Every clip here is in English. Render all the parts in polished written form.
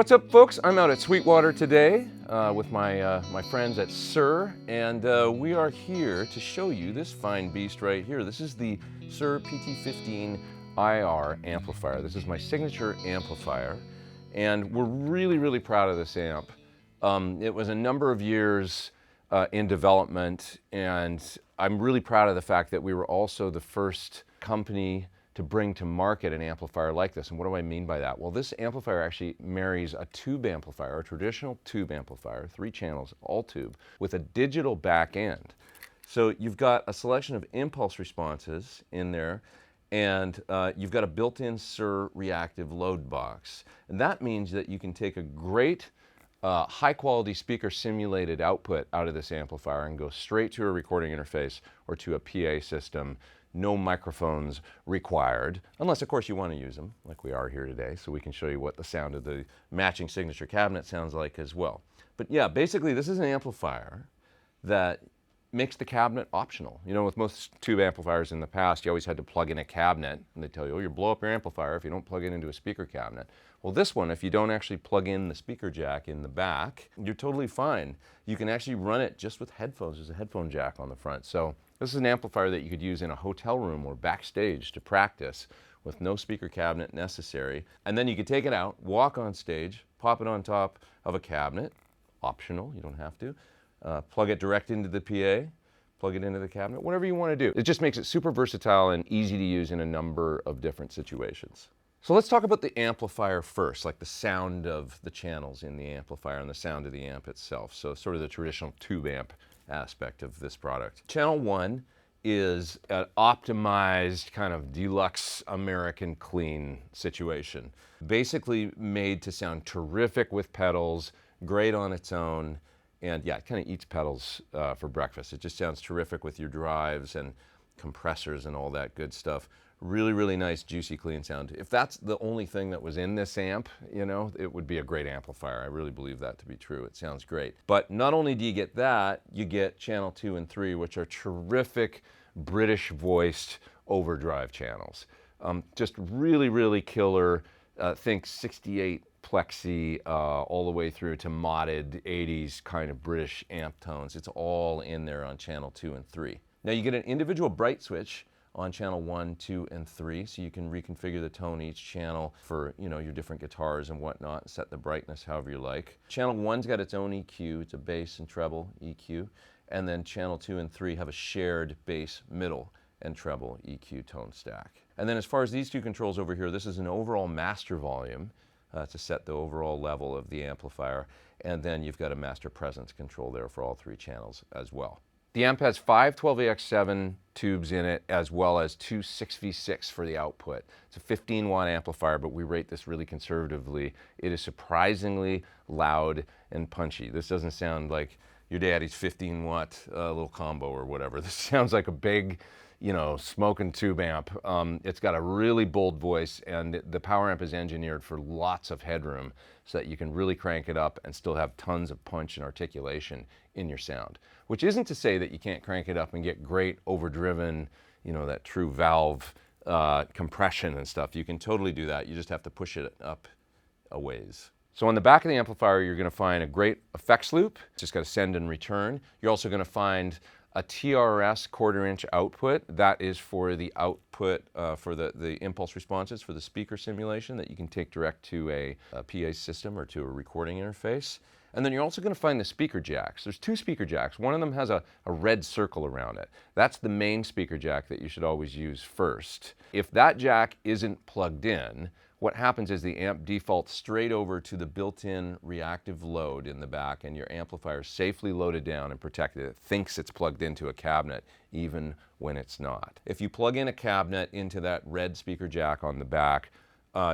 What's up, folks? I'm out at Sweetwater today with my friends at Suhr, and we are here to show you this fine beast right here. This is the Suhr PT15 IR amplifier. This is my signature amplifier, and we're really proud of this amp. It was a number of years in development, and I'm really proud of the fact that we were also the first company to bring to market an amplifier like this. And what do I mean by that? Well, this amplifier actually marries a tube amplifier, a traditional tube amplifier, 3 channels, all tube, with a digital back end. So you've got a selection of impulse responses in there, and you've got a built-in Suhr Reactive load box. And that means that you can take a great high-quality speaker simulated output out of this amplifier and go straight to a recording interface or to a PA system. No microphones required, unless of course you want to use them, like we are here today, so we can show you what the sound of the matching signature cabinet sounds like as well. But yeah, basically this is an amplifier that makes the cabinet optional. You know, with most tube amplifiers in the past, you always had to plug in a cabinet, and they tell you, oh, you'll blow up your amplifier if you don't plug it into a speaker cabinet. Well, this one, if you don't actually plug in the speaker jack in the back, you're totally fine. You can actually run it just with headphones. There's a headphone jack on the front. So this is an amplifier that you could use in a hotel room or backstage to practice with no speaker cabinet necessary. And then you could take it out, walk on stage, pop it on top of a cabinet, optional, you don't have to. Plug it direct into the PA, plug it into the cabinet, whatever you want to do. It just makes it super versatile and easy to use in a number of different situations. So let's talk about the amplifier first, like the sound of the channels in the amplifier and the sound of the amp itself. So sort of the traditional tube amp aspect of this product. Channel 1 is an optimized kind of deluxe American clean situation. Basically made to sound terrific with pedals, great on its own, and yeah, it kind of eats pedals for breakfast. It just sounds terrific with your drives and compressors and all that good stuff. Really nice, juicy, clean sound. If that's the only thing that was in this amp, you know, it would be a great amplifier. I really believe that to be true. It sounds great. But not only do you get that, you get channel 2 and 3, which are terrific British voiced overdrive channels. Just really killer. Think 68 plexi all the way through to modded 80s kind of British amp tones. It's all in there on channel 2 and 3. Now you get an individual bright switch on channel 1, 2, and 3, so you can reconfigure the tone each channel for, you know, your different guitars and whatnot, set the brightness however you like. Channel 1's got its own EQ, it's a bass and treble EQ, and then channel 2 and 3 have a shared bass, middle, and treble EQ tone stack. And then as far as these two controls over here, this is an overall master volume to set the overall level of the amplifier, and then you've got a master presence control there for all 3 channels as well. The amp has 5 12AX7 tubes in it, as well as 2 6v6 for the output. It's a 15-watt amplifier, but we rate this really conservatively. It is surprisingly loud and punchy. This doesn't sound like your daddy's 15-watt little combo or whatever. This sounds like a big, you know, smoking tube amp. It's got a really bold voice, and the power amp is engineered for lots of headroom so that you can really crank it up and still have tons of punch and articulation in your sound. Which isn't to say that you can't crank it up and get great overdriven, you know, that true valve compression and stuff. You can totally do that. You just have to push it up a ways. So on the back of the amplifier, you're going to find a great effects loop. It's just got to send and return. You're also going to find a TRS 1/4-inch output. That is for the output for the impulse responses for the speaker simulation that you can take direct to a PA system or to a recording interface. And then you're also going to find the speaker jacks. There's 2 speaker jacks. One of them has a red circle around it. That's the main speaker jack that you should always use first. If that jack isn't plugged in, what happens is the amp defaults straight over to the built-in reactive load in the back, and your amplifier is safely loaded down and protected. It thinks it's plugged into a cabinet, even when it's not. If you plug in a cabinet into that red speaker jack on the back,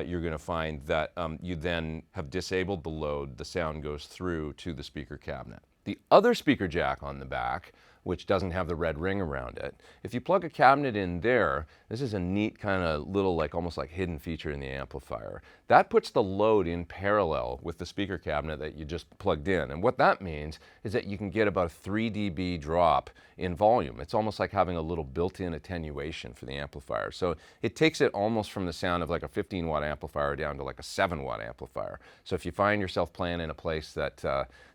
you're going to find that you then have disabled the load. The sound goes through to the speaker cabinet. The other speaker jack on the back, which doesn't have the red ring around it, if you plug a cabinet in there, this is a neat kind of little, like almost like hidden feature in the amplifier. That puts the load in parallel with the speaker cabinet that you just plugged in. And what that means is that you can get about a 3 dB drop in volume. It's almost like having a little built-in attenuation for the amplifier. So it takes it almost from the sound of like a 15-watt amplifier down to like a 7-watt amplifier. So if you find yourself playing in a place that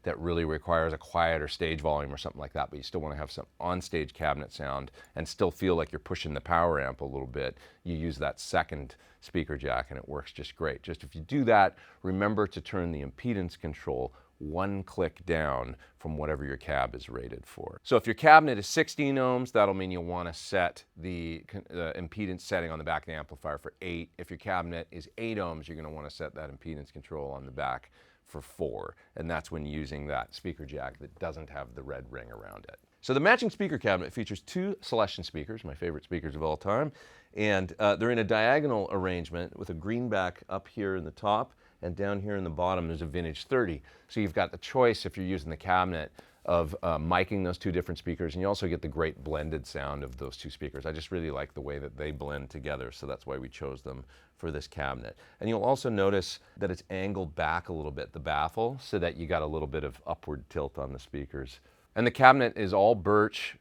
that really requires a quieter stage volume or something like that, but you still want to have some on-stage cabinet sound and still feel like you're pushing the power amp a little bit, you use that second speaker jack and it works just great. Just if you do that, remember to turn the impedance control one click down from whatever your cab is rated for. So if your cabinet is 16 ohms, that'll mean you'll want to set the impedance setting on the back of the amplifier for 8. If your cabinet is 8 ohms, you're going to want to set that impedance control on the back for 4. And that's when using that speaker jack that doesn't have the red ring around it. So the matching speaker cabinet features 2 Celestion speakers, my favorite speakers of all time. And they're in a diagonal arrangement with a greenback up here in the top, and down here in the bottom there's a vintage 30. So you've got the choice, if you're using the cabinet, of miking those 2 different speakers, and you also get the great blended sound of those 2 speakers. I just really like the way that they blend together, so that's why we chose them for this cabinet. And you'll also notice that it's angled back a little bit, the baffle, so that you got a little bit of upward tilt on the speakers. And the cabinet is all birch,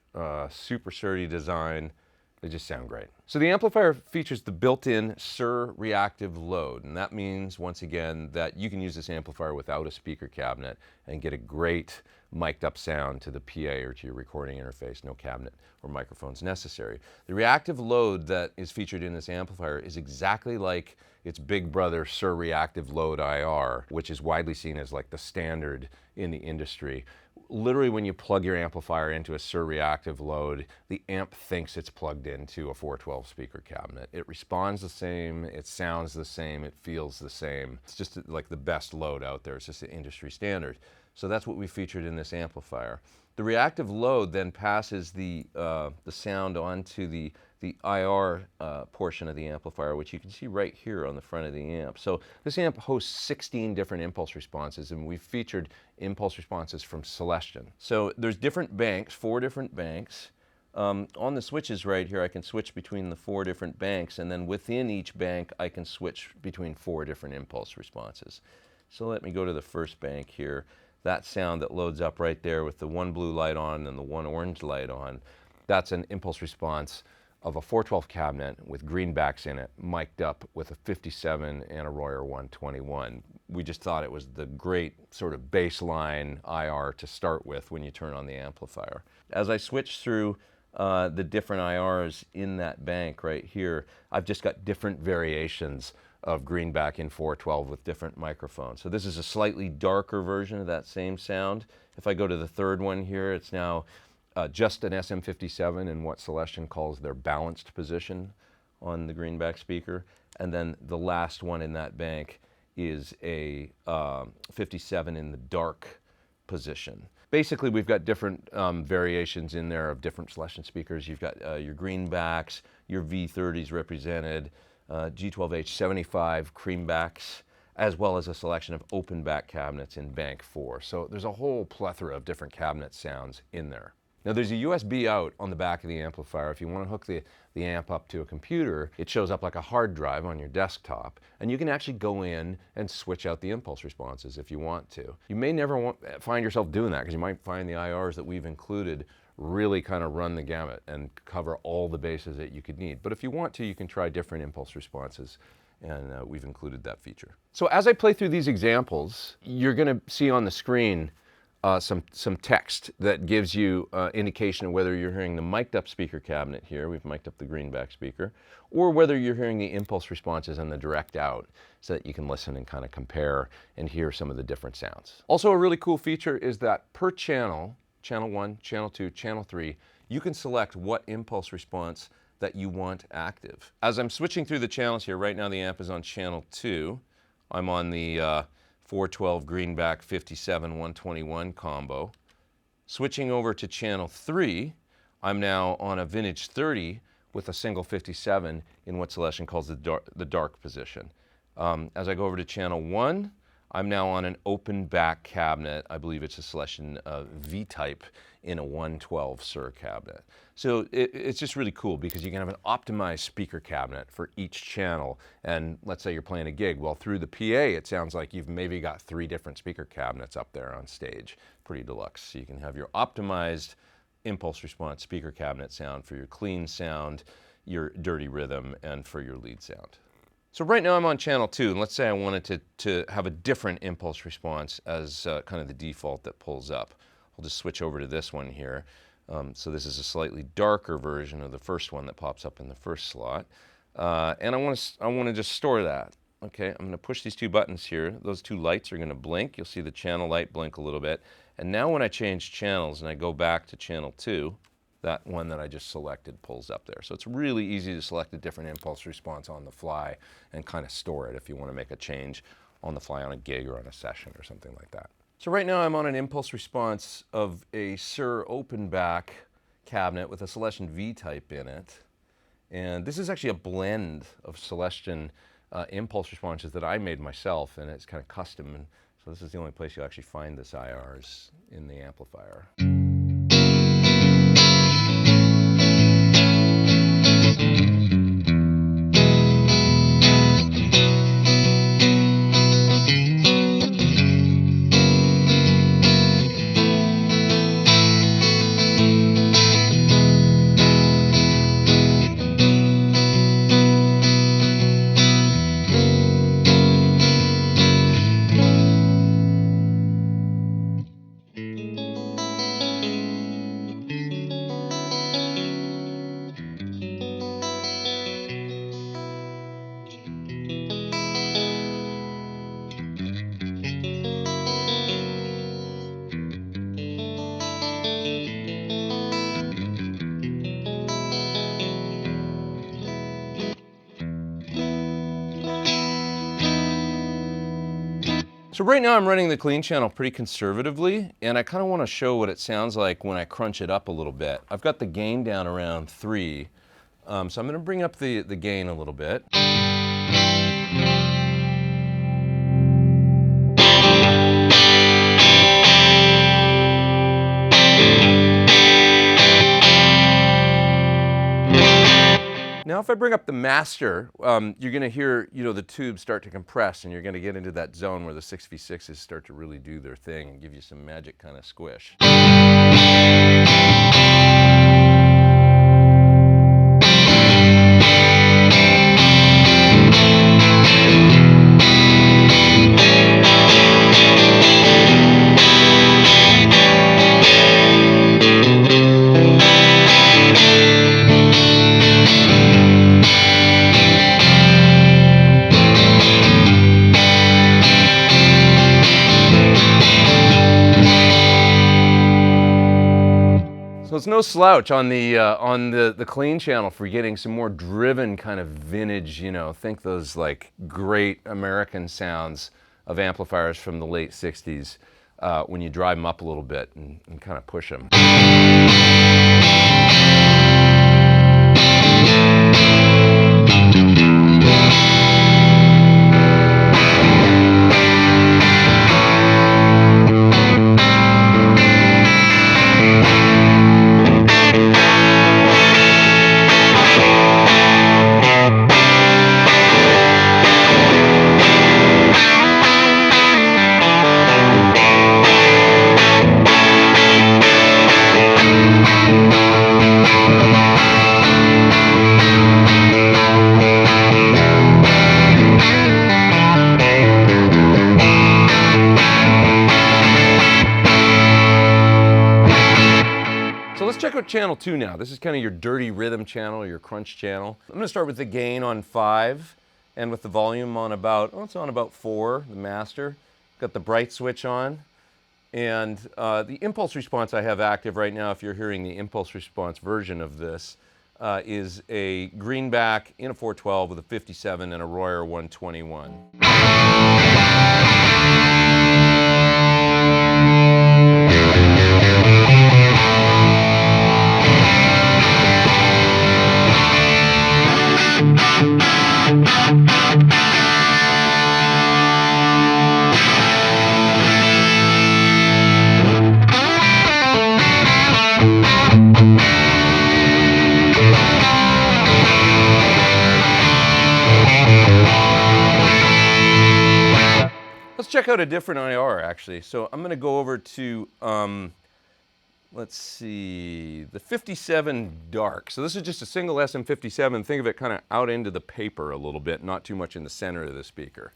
super sturdy design. They just sound great. So the amplifier features the built-in Suhr Reactive load, and that means, once again, that you can use this amplifier without a speaker cabinet and get a great mic'd up sound to the PA or to your recording interface. No cabinet or microphones necessary. The reactive load that is featured in this amplifier is exactly like its big brother Suhr Reactive Load IR, which is widely seen as like the standard in the industry. Literally, when you plug your amplifier into a Suhr Reactive Load, the amp thinks it's plugged into a 412 speaker cabinet. It responds the same, it sounds the same, it feels the same. It's just like the best load out there. It's just the industry standard. So that's what we featured in this amplifier. The reactive load then passes the sound onto the IR portion of the amplifier, which you can see right here on the front of the amp. So this amp hosts 16 different impulse responses, and we've featured impulse responses from Celestion. So there's different banks, 4 different banks. On the switches right here, I can switch between the 4 different banks, and then within each bank, I can switch between 4 different impulse responses. So let me go to the first bank here. That sound that loads up right there with the 1 blue light on and the 1 orange light on, that's an impulse response of a 412 cabinet with greenbacks in it, mic'd up with a 57 and a Royer 121. We just thought it was the great sort of baseline IR to start with when you turn on the amplifier. As I switch through the different IRs in that bank right here, I've just got different variations of greenback in 412 with different microphones. So this is a slightly darker version of that same sound. If I go to the third one here, it's now just an SM57 in what Celestion calls their balanced position on the greenback speaker. And then the last one in that bank is a 57 in the dark position. Basically, we've got different variations in there of different Celestion speakers. You've got your greenbacks, your V30s represented, G12H75 creambacks, as well as a selection of open back cabinets in bank 4. So there's a whole plethora of different cabinet sounds in there. Now there's a USB out on the back of the amplifier. If you want to hook the amp up to a computer, it shows up like a hard drive on your desktop, and you can actually go in and switch out the impulse responses if you want to. You may never find yourself doing that, because you might find the IRs that we've included really kind of run the gamut and cover all the bases that you could need. But if you want to, you can try different impulse responses, and we've included that feature. So as I play through these examples, you're going to see on the screen some text that gives you indication of whether you're hearing the mic'd up speaker cabinet here, we've mic'd up the greenback speaker, or whether you're hearing the impulse responses and the direct out, so that you can listen and kind of compare and hear some of the different sounds. Also, a really cool feature is that per channel, channel 1, channel 2, channel 3, you can select what impulse response that you want active. As I'm switching through the channels here, right now the amp is on channel 2. I'm on the 412 greenback 57 121 combo. Switching over to channel 3, I'm now on a vintage 30 with a single 57 in what Celestion calls the dark position. As I go over to channel 1, I'm now on an open back cabinet. I believe it's a Celestion V-type in a 112 Suhr cabinet. So it's just really cool because you can have an optimized speaker cabinet for each channel. And let's say you're playing a gig. Well, through the PA, it sounds like you've maybe got 3 different speaker cabinets up there on stage. Pretty deluxe. So you can have your optimized impulse response speaker cabinet sound for your clean sound, your dirty rhythm, and for your lead sound. So right now I'm on channel 2, and let's say I wanted to have a different impulse response as kind of the default that pulls up. I'll just switch over to this one here. So this is a slightly darker version of the first one that pops up in the first slot. And I want to just store that. Okay, I'm going to push these 2 buttons here. Those 2 lights are going to blink. You'll see the channel light blink a little bit. And now when I change channels and I go back to channel 2, that one that I just selected pulls up there. So it's really easy to select a different impulse response on the fly and kind of store it if you want to make a change on the fly on a gig or on a session or something like that. So right now I'm on an impulse response of a Suhr open back cabinet with a Celestion V-type in it. And this is actually a blend of Celestion impulse responses that I made myself, and it's kind of custom. And so this is the only place you'll actually find this IRs in the amplifier. So right now I'm running the clean channel pretty conservatively, and I kind of want to show what it sounds like when I crunch it up a little bit. I've got the gain down around 3, so I'm going to bring up the gain a little bit. Now if I bring up the master, you're going to hear, the tubes start to compress, and you're going to get into that zone where the 6v6s start to really do their thing and give you some magic kind of squish. So it's no slouch on the clean channel for getting some more driven kind of vintage, think those like great American sounds of amplifiers from the late 60s when you drive them up a little bit and kind of push them. Let's check out channel 2 now. This is kind of your dirty rhythm channel, your crunch channel. I'm going to start with the gain on 5 and with the volume on it's on about 4, the master. Got the bright switch on. And the impulse response I have active right now, if you're hearing the impulse response version of this, is a greenback in a 412 with a 57 and a Royer 121. check out a different IR actually. So I'm going to go over to, let's see, the 57 Dark. So this is just a single SM57. Think of it kind of out into the paper a little bit, not too much in the center of the speaker.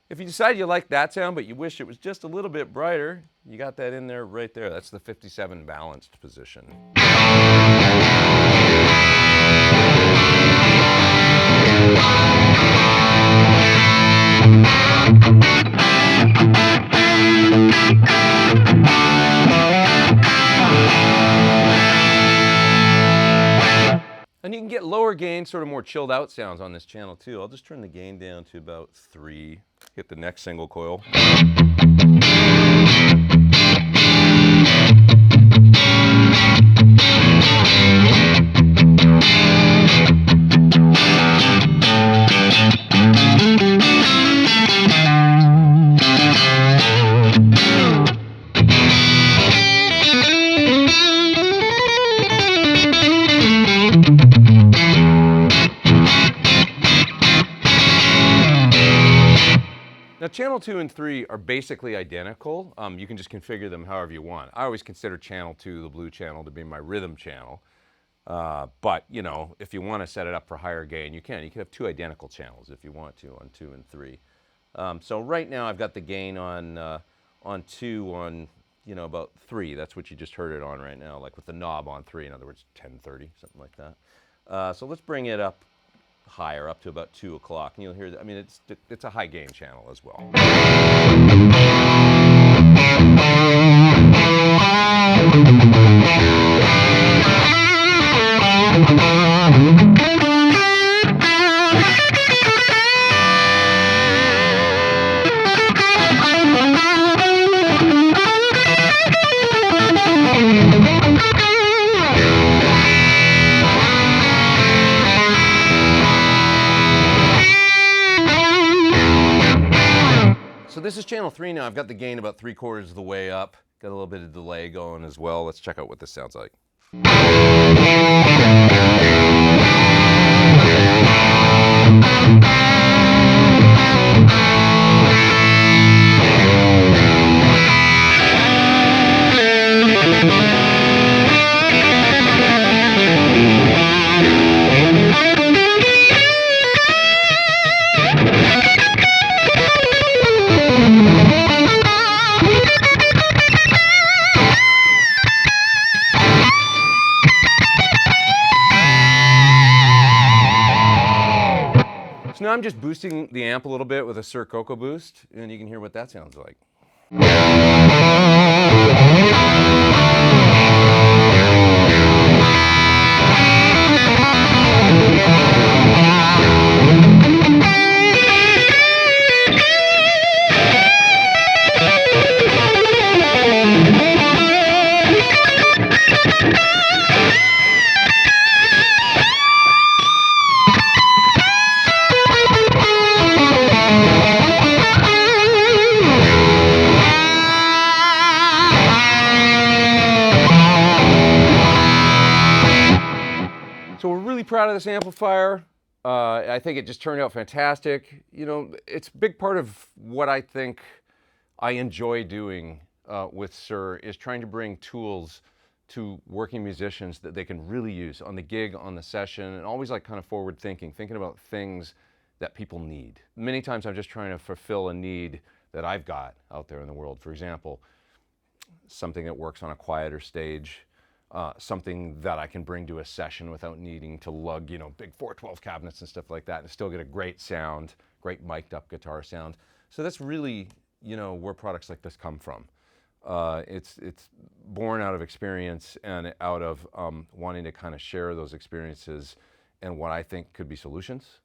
If you decide you like that sound, but you wish it was just a little bit brighter, you got that in there right there. That's the 57 balanced position. And you can get lower gain, sort of more chilled out sounds on this channel too. I'll just turn the gain down to about 3. Hit the next single coil. Now, channel 2 and 3 are basically identical. You can just configure them however you want. I always consider channel 2, the blue channel, to be my rhythm channel. But, you know, if you want to set it up for higher gain, you can. You can have 2 identical channels if you want to on 2 and 3. So right now I've got the gain on 2 on, you know, about 3. That's what you just heard it on right now, like with the knob on 3. In other words, 1030, something like that. So let's bring it up higher, up to about 2 o'clock, and you'll hear that. I mean, it's a high gain channel as well. So this is channel 3 now. I've got the gain about 3/4 of the way up. Got a little bit of delay going as well. Let's check out what this sounds like. So now I'm just boosting the amp a little bit with a Suhr Coco boost, and you can hear what that sounds like. So we're really proud of this amplifier. I think it just turned out fantastic. You know, it's a big part of what I think I enjoy doing with Suhr is trying to bring tools to working musicians that they can really use on the gig, on the session, and always like kind of forward thinking about things that people need. Many times I'm just trying to fulfill a need that I've got out there in the world. For example, something that works on a quieter stage, something that I can bring to a session without needing to lug, you know, big 412 cabinets and stuff like that, and still get a great sound, great mic'd up guitar sound. So that's really, you know, where products like this come from. It's born out of experience and out of wanting to kind of share those experiences and what I think could be solutions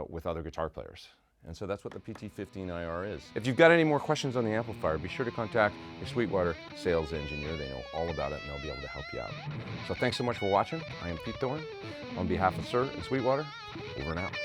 with other guitar players. And so that's what the PT15 IR is. If you've got any more questions on the amplifier, be sure to contact your Sweetwater sales engineer. They know all about it and they'll be able to help you out. So thanks so much for watching. I am Pete Thorn. On behalf of Suhr and Sweetwater, over and out.